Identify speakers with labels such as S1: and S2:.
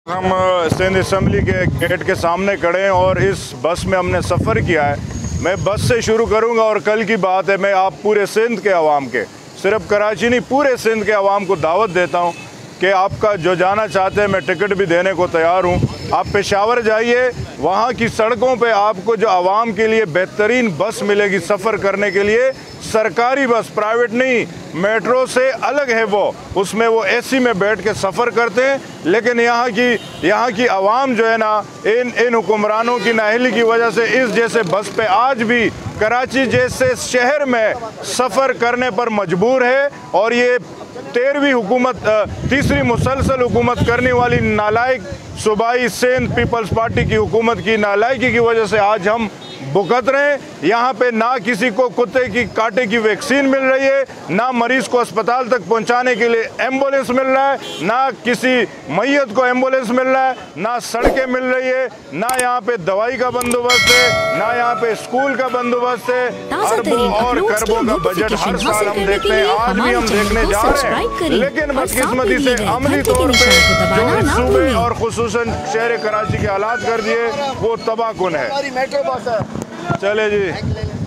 S1: हम सिंध असम्बली के गेट के सामने खड़े हैं और इस बस में हमने सफ़र किया है। मैं बस से शुरू करूंगा और कल की बात है, मैं आप पूरे सिंध के अवाम के, सिर्फ कराची नहीं पूरे सिंध के अवाम को दावत देता हूं कि आपका जो जाना चाहते हैं मैं टिकट भी देने को तैयार हूं। आप पेशावर जाइए, वहां की सड़कों पे आपको जो आवाम के लिए बेहतरीन बस मिलेगी सफ़र करने के लिए, सरकारी बस, प्राइवेट नहीं, मेट्रो से अलग है वो, उसमें वो एसी में बैठ के सफ़र करते हैं। लेकिन यहाँ की आवाम जो है ना, इन हुक्मरानों की नाअहली की वजह से इस जैसे बस पे आज भी कराची जैसे शहर में सफ़र करने पर मजबूर है। और ये 13वीं हुकूमत, तीसरी मुसलसल हुकूमत करने वाली नालायक सूबाई सिंध पीपल्स पार्टी की हुकूमत की नालायकी की वजह से आज हम भुगत रहे हैं। यहाँ पे ना किसी को कुत्ते की कांटे की वैक्सीन मिल रही है, ना मरीज को अस्पताल तक पहुँचाने के लिए एम्बुलेंस मिल रहा है, ना किसी मैयत को एम्बुलेंस मिल रहा है, ना सड़कें मिल रही है, ना यहाँ पे दवाई का बंदोबस्त है, ना यहाँ पे स्कूल का बंदोबस्त है। अरबों और खरबों का बजट हर साल हम देखते हैं, आज भी हम देखने जा रहे हैं। लेकिन बदकिस्मती से अमली तौर पे जो इस सूबे और खुसूसन शहर कराची के हालात कर दिए वो तबाहकुन है। चले जी।